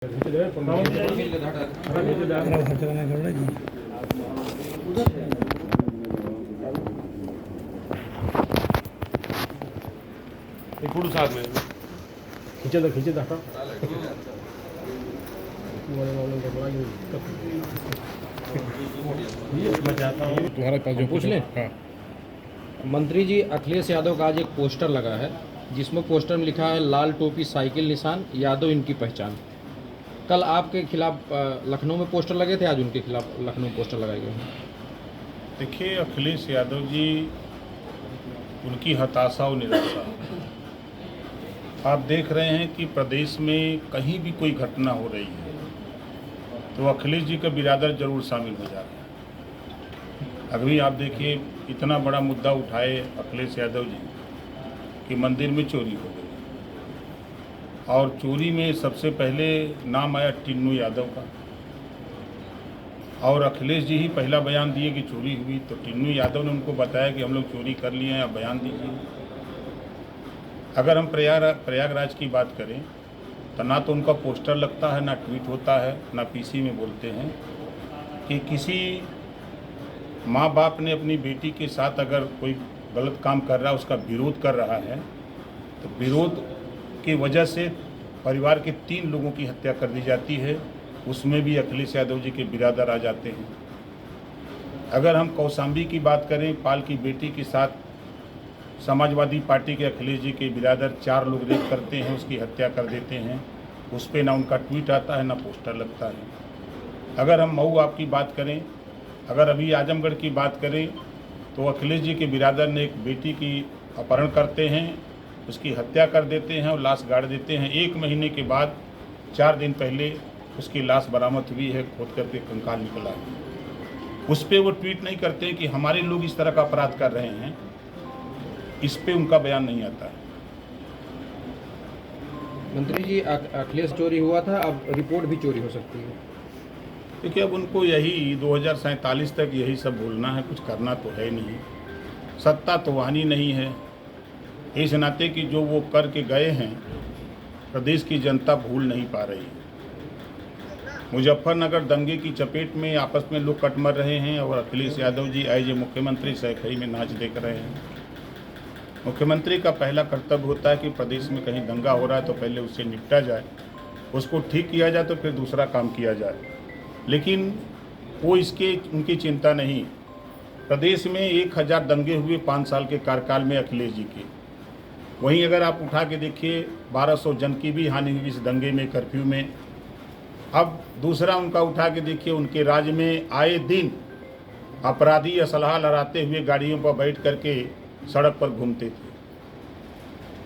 ఇప్పుడు साथ में खींचे था तुम्हारे पास जो पूछ लें? हाँ। मंत्री जी, अखिलेश यादव का आज एक पोस्टर लगा है जिसमें पोस्टर में लिखा है लाल टोपी साइकिल निशान, यादव इनकी पहचान। कल आपके खिलाफ लखनऊ में पोस्टर लगे थे, आज उनके खिलाफ लखनऊ में पोस्टर लगाए गए हैं। देखिए, अखिलेश यादव जी, उनकी हताशा और निराशा आप देख रहे हैं कि प्रदेश में कहीं भी कोई घटना हो रही है तो अखिलेश जी का बिरादर जरूर शामिल हो जा रहा है। अभी आप देखिए, इतना बड़ा मुद्दा उठाए अखिलेश यादव जी कि मंदिर में चोरी हो गई, और चोरी में सबसे पहले नाम आया टिन्नू यादव का, और अखिलेश जी ही पहला बयान दिए कि चोरी हुई, तो टिन्नू यादव ने उनको बताया कि हम लोग चोरी कर लिए हैं, आप बयान दीजिए। अगर हम प्रयागराज की बात करें तो ना तो उनका पोस्टर लगता है, ना ट्वीट होता है, ना पीसी में बोलते हैं कि किसी माँ बाप ने अपनी बेटी के साथ अगर कोई गलत काम कर रहा है, उसका विरोध कर रहा है, तो विरोध की वजह से परिवार के 3 लोगों की हत्या कर दी जाती है, उसमें भी अखिलेश यादव जी के बिरादर आ जाते हैं। अगर हम कौशाम्बी की बात करें, पाल की बेटी के साथ समाजवादी पार्टी के अखिलेश जी के बिरादर 4 लोग रेप करते हैं, उसकी हत्या कर देते हैं, उस पर ना उनका ट्वीट आता है, ना पोस्टर लगता है। अगर हम मऊ आपकी बात करें, अगर अभी आजमगढ़ की बात करें, तो अखिलेश जी के बिरादर ने एक बेटी की अपहरण करते हैं, उसकी हत्या कर देते हैं और लाश गाड़ देते हैं। 1 महीने के बाद 4 दिन पहले उसकी लाश बरामद हुई है, खोद करके कंकाल निकला है। उस पर वो ट्वीट नहीं करते हैं कि हमारे लोग इस तरह का अपराध कर रहे हैं, इस पे उनका बयान नहीं आता है। मंत्री जी, अखिलेश चोरी हुआ था, अब रिपोर्ट भी चोरी हो सकती है। देखिए, अब उनको यही 2047 तक यही सब बोलना है, कुछ करना तो है नहीं, सत्ता तो वहानी नहीं है। इस नाते कि जो वो करके गए हैं प्रदेश की जनता भूल नहीं पा रही है। मुजफ्फरनगर दंगे की चपेट में आपस में लोग कट मर रहे हैं और अखिलेश यादव जी एज ए मुख्यमंत्री सहखई में नाच देख रहे हैं। मुख्यमंत्री का पहला कर्तव्य होता है कि प्रदेश में कहीं दंगा हो रहा है तो पहले उससे निपटा जाए, उसको ठीक किया जाए तो फिर दूसरा काम किया जाए, लेकिन वो इसके उनकी चिंता नहीं। प्रदेश में 1000 दंगे हुए 5 साल के कार्यकाल में अखिलेश जी के। वहीं अगर आप उठा के देखिए, 1200 जन की भी हानि हुई इस दंगे में, कर्फ्यू में। अब दूसरा उनका उठा के देखिए, उनके राज्य में आए दिन अपराधी असलहा लहराते हुए गाड़ियों पर बैठ करके सड़क पर घूमते थे।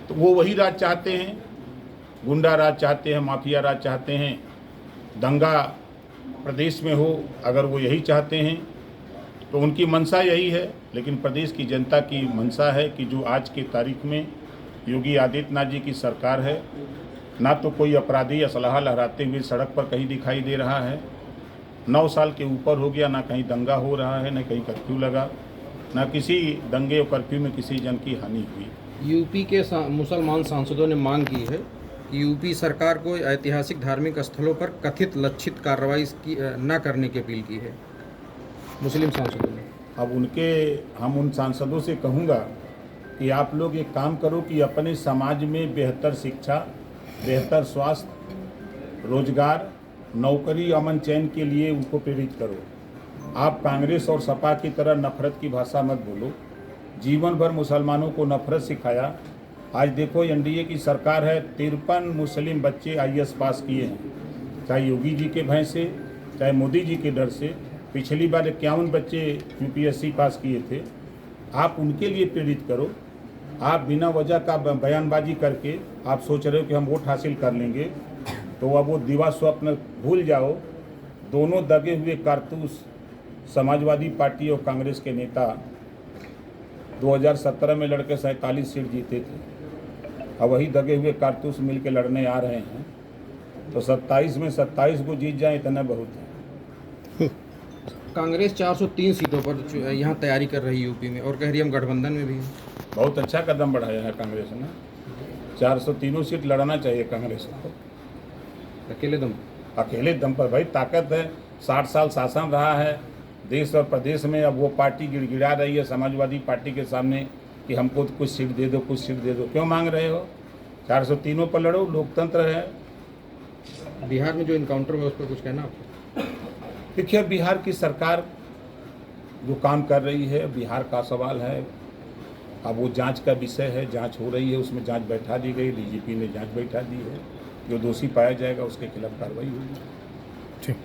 तो वो वही राज चाहते हैं, गुंडा राज चाहते हैं, माफिया राज चाहते हैं, दंगा प्रदेश में हो। अगर वो यही चाहते हैं तो उनकी मंशा यही है, लेकिन प्रदेश की जनता की मंशा है कि जो आज के तारीख में योगी आदित्यनाथ जी की सरकार है, ना तो कोई अपराधी असलहा लहराते हुए सड़क पर कहीं दिखाई दे रहा है, 9 साल के ऊपर हो गया, ना कहीं दंगा हो रहा है, ना कहीं कर्फ्यू लगा, ना किसी दंगे और कर्फ्यू में किसी जन की हानि हुई। यूपी के मुसलमान सांसदों ने मांग की है कि यूपी सरकार को ऐतिहासिक धार्मिक स्थलों पर कथित लक्षित कार्रवाई न करने की अपील की है मुस्लिम सांसदों ने। अब हम उन सांसदों से कहूँगा कि आप लोग एक काम करो कि अपने समाज में बेहतर शिक्षा, बेहतर स्वास्थ्य, रोजगार, नौकरी, अमन चैन के लिए उनको प्रेरित करो। आप कांग्रेस और सपा की तरह नफरत की भाषा मत बोलो। जीवन भर मुसलमानों को नफरत सिखाया। आज देखो, एनडीए की सरकार है, 53 मुस्लिम बच्चे आईएएस पास किए हैं, चाहे योगी जी के भय से, चाहे मोदी जी के डर से। पिछली बार 51 बच्चे यूपीएससी पास किए थे। आप उनके लिए प्रेरित करो। आप बिना वजह का बयानबाजी करके आप सोच रहे हो कि हम वोट हासिल कर लेंगे, तो अब वो दिवा स्वप्न भूल जाओ। दोनों दगे हुए कारतूस समाजवादी पार्टी और कांग्रेस के नेता 2017 में लड़के 47 सीट जीते थे, अब वही दगे हुए कारतूस मिल के लड़ने आ रहे हैं, तो 27 में 27 को जीत जाए, इतना बहुत है। कांग्रेस 403 सीटों पर यहाँ तैयारी कर रही है यूपी में, और कह रही है हम गठबंधन में भी हैं। बहुत अच्छा कदम बढ़ाया है कांग्रेस ने, 403 सीट लड़ना चाहिए कांग्रेस को। अकेले दम? अकेले दम पर भाई ताकत है, 60 साल शासन रहा है देश और प्रदेश में। अब वो पार्टी गिड़गिड़ा रही है समाजवादी पार्टी के सामने कि हमको तो कुछ सीट दे दो, कुछ सीट दे दो। क्यों मांग रहे हो? 403 पर लड़ो, लोकतंत्र है। बिहार में जो इनकाउंटर हुआ उस पर कुछ कहना आपको? देखिए, बिहार की सरकार जो काम कर रही है, बिहार का सवाल है। अब वो जांच का विषय है, जांच हो रही है, उसमें जांच बैठा दी गई, डीजीपी ने जांच बैठा दी है। जो दोषी पाया जाएगा उसके खिलाफ कार्रवाई होगी। ठीक।